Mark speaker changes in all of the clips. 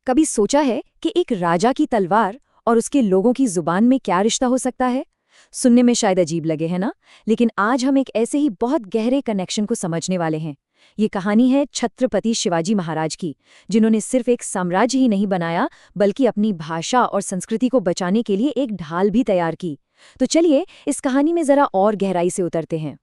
Speaker 1: कभी सोचा है कि एक राजा की तलवार और उसके लोगों की जुबान में क्या रिश्ता हो सकता है? सुनने में शायद अजीब लगे, है ना? लेकिन आज हम एक ऐसे ही बहुत गहरे कनेक्शन को समझने वाले हैं। ये कहानी है छत्रपति शिवाजी महाराज की, जिन्होंने सिर्फ एक साम्राज्य ही नहीं बनाया, बल्कि अपनी भाषा और संस्कृति को बचाने के लिए एक ढाल भी तैयार की। तो चलिए इस कहानी में जरा और गहराई से उतरते हैं।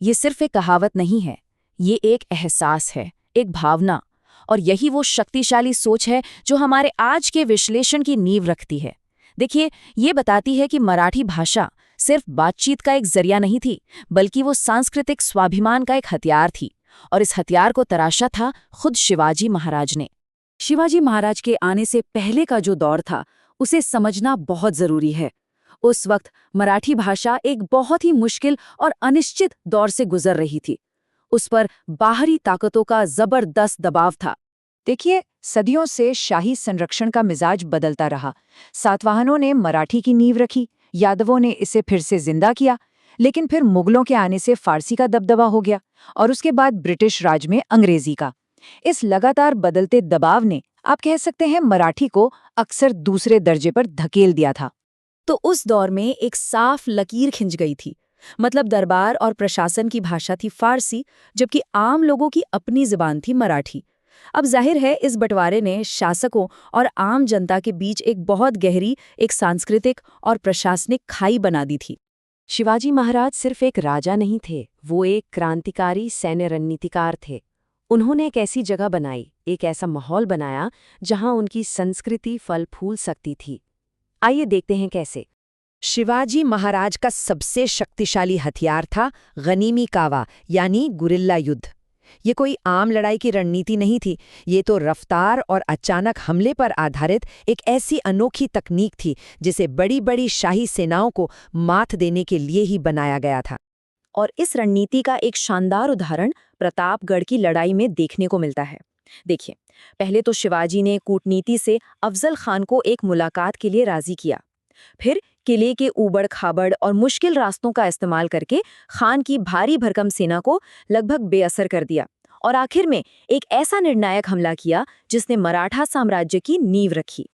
Speaker 2: ये सिर्फ एक कहावत नहीं है, ये एक एहसास है, एक भावना, और यही वो शक्तिशाली सोच है जो हमारे आज के विश्लेषण की नींव रखती है। देखिए, ये बताती है कि मराठी भाषा सिर्फ बातचीत का एक जरिया नहीं थी, बल्कि वो सांस्कृतिक स्वाभिमान का एक हथियार थी, और इस हथियार को तराशा था खुद शिवाजी महाराज ने। शिवाजी महाराज के आने से पहले का जो दौर था, उसे समझना बहुत जरूरी है। उस वक्त मराठी भाषा एक बहुत ही मुश्किल और अनिश्चित दौर से गुजर रही थी। उस पर बाहरी ताकतों का जबरदस्त दबाव था।
Speaker 1: देखिए, सदियों से शाही संरक्षण का मिजाज बदलता रहा। सातवाहनों ने मराठी की नींव रखी, यादवों ने इसे फिर से जिंदा किया, लेकिन फिर मुगलों के आने से फारसी का दबदबा हो गया और उसके बाद ब्रिटिश राज में अंग्रेजी का। इस लगातार बदलते दबाव ने, आप कह सकते हैं, मराठी को अक्सर दूसरे दर्जे पर धकेल दिया था।
Speaker 2: तो उस दौर में एक साफ लकीर खिंच गई थी। मतलब दरबार और प्रशासन की भाषा थी फारसी, जबकि आम लोगों की अपनी जुबान थी मराठी। अब जाहिर है, इस बंटवारे ने शासकों और आम जनता के बीच एक बहुत गहरी, एक सांस्कृतिक और प्रशासनिक खाई बना दी थी।
Speaker 1: शिवाजी महाराज सिर्फ एक राजा नहीं थे, वो एक क्रांतिकारी सैन्य रणनीतिकार थे। उन्होंने एक ऐसी जगह बनाई, एक ऐसा माहौल बनाया जहां उनकी संस्कृति फल फूल सकती थी। आइए देखते हैं कैसे।
Speaker 3: शिवाजी महाराज का सबसे शक्तिशाली हथियार था गनीमी कावा, यानी गुरिल्ला युद्ध। ये कोई आम लड़ाई की रणनीति नहीं थी, ये तो रफ्तार और अचानक हमले पर आधारित एक ऐसी अनोखी तकनीक थी जिसे बड़ी बड़ी शाही सेनाओं को मात देने के लिए ही बनाया गया था।
Speaker 2: और इस रणनीति का एक शानदार उदाहरण प्रतापगढ़ की लड़ाई में देखने को मिलता है। देखिए, पहले तो शिवाजी ने कूटनीति से अफजल खान को एक मुलाकात के लिए राजी किया। फिर किले के ऊबड़ खाबड़ और मुश्किल रास्तों का इस्तेमाल करके खान की भारी भरकम सेना को लगभग बेअसर कर दिया, और आखिर में एक ऐसा निर्णायक हमला किया जिसने मराठा साम्राज्य की नींव रखी।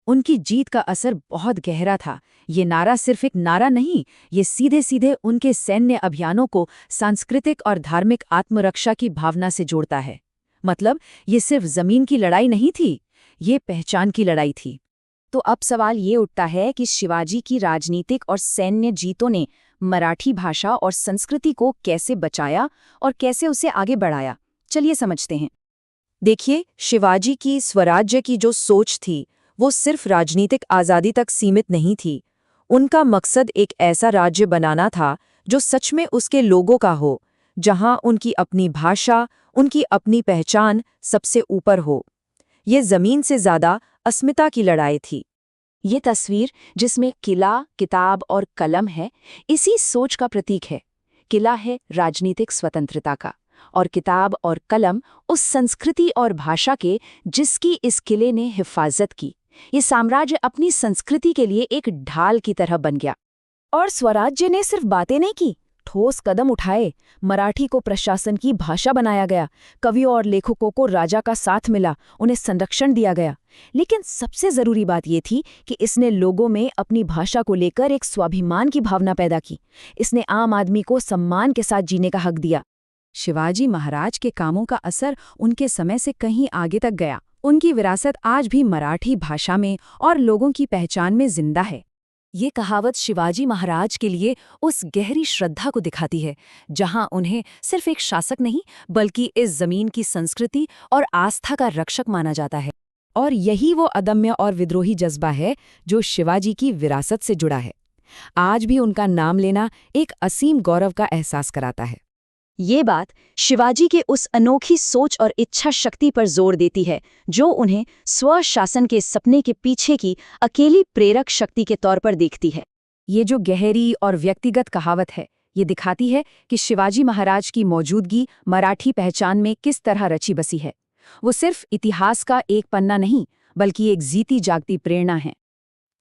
Speaker 1: उनकी जीत का असर बहुत गहरा था। ये नारा सिर्फ एक नारा नहीं, ये सीधे सीधे उनके सैन्य अभियानों को सांस्कृतिक और धार्मिक आत्मरक्षा की भावना से जोड़ता है। मतलब ये सिर्फ जमीन की लड़ाई नहीं थी, ये पहचान की लड़ाई थी।
Speaker 2: तो अब सवाल ये उठता है कि शिवाजी की राजनीतिक और सैन्य जीतों ने मराठी भाषा और संस्कृति को कैसे बचाया और कैसे उसे आगे बढ़ाया। चलिए समझते हैं।
Speaker 1: देखिए, शिवाजी की स्वराज्य की जो सोच थी, वो सिर्फ राजनीतिक आज़ादी तक सीमित नहीं थी। उनका मकसद एक ऐसा राज्य बनाना था जो सच में उसके लोगों का हो, जहां उनकी अपनी भाषा, उनकी अपनी पहचान सबसे ऊपर हो। ये जमीन से ज्यादा अस्मिता की लड़ाई थी। ये तस्वीर जिसमें किला, किताब और कलम है, इसी सोच का प्रतीक है। किला है राजनीतिक स्वतंत्रता का, और किताब और कलम उस संस्कृति और भाषा के जिसकी इस किले ने हिफाजत की। ये साम्राज्य अपनी संस्कृति के लिए एक ढाल की तरह बन गया।
Speaker 2: और स्वराज्य ने सिर्फ बातें नहीं की, ठोस कदम उठाए। मराठी को प्रशासन की भाषा बनाया गया, कवियों और लेखकों को राजा का साथ मिला, उन्हें संरक्षण दिया गया। लेकिन सबसे जरूरी बात यह थी कि इसने लोगों में अपनी भाषा को लेकर एक स्वाभिमान की भावना पैदा की। इसने आम आदमी को सम्मान के साथ जीने का हक दिया।
Speaker 1: शिवाजी महाराज के कामों का असर उनके समय से कहीं आगे तक गया। उनकी विरासत आज भी मराठी भाषा में और लोगों की पहचान में जिंदा है।
Speaker 2: ये कहावत शिवाजी महाराज के लिए उस गहरी श्रद्धा को दिखाती है, जहां उन्हें सिर्फ एक शासक नहीं, बल्कि इस जमीन की संस्कृति और आस्था का रक्षक माना जाता है।
Speaker 1: और यही वो अदम्य और विद्रोही जज्बा है जो शिवाजी की विरासत से जुड़ा है। आज भी उनका नाम लेना एक असीम गौरव का एहसास कराता है।
Speaker 2: ये बात शिवाजी के उस अनोखी सोच और इच्छा शक्ति पर जोर देती है जो उन्हें स्वशासन के सपने के पीछे की अकेली प्रेरक शक्ति के तौर पर देखती है।
Speaker 1: ये जो गहरी और व्यक्तिगत कहावत है, ये दिखाती है कि शिवाजी महाराज की मौजूदगी मराठी पहचान में किस तरह रची बसी है। वो सिर्फ इतिहास का एक पन्ना नहीं, बल्कि एक जीती जागती प्रेरणा है।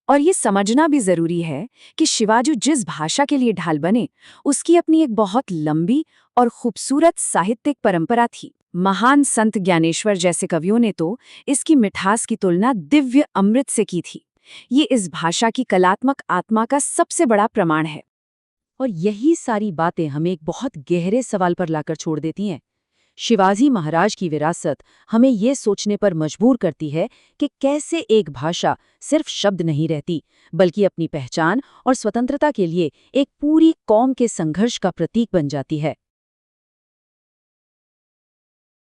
Speaker 1: और ये समझना भी जरूरी है कि शिवाजी जिस भाषा के लिए ढाल बने, उसकी अपनी एक बहुत लंबी और खूबसूरत साहित्यिक परंपरा थी। महान संत ज्ञानेश्वर जैसे कवियों ने तो इसकी मिठास की तुलना दिव्य अमृत से की थी। ये इस भाषा की कलात्मक आत्मा का सबसे बड़ा प्रमाण है।
Speaker 2: और यही सारी बातें हमें एक बहुत गहरे सवाल पर लाकर छोड़ देती हैं। शिवाजी महाराज की विरासत हमें ये सोचने पर मजबूर करती है कि कैसे एक भाषा सिर्फ शब्द नहीं रहती, बल्कि अपनी पहचान और स्वतंत्रता के लिए एक पूरी कौम के संघर्ष का प्रतीक बन जाती है।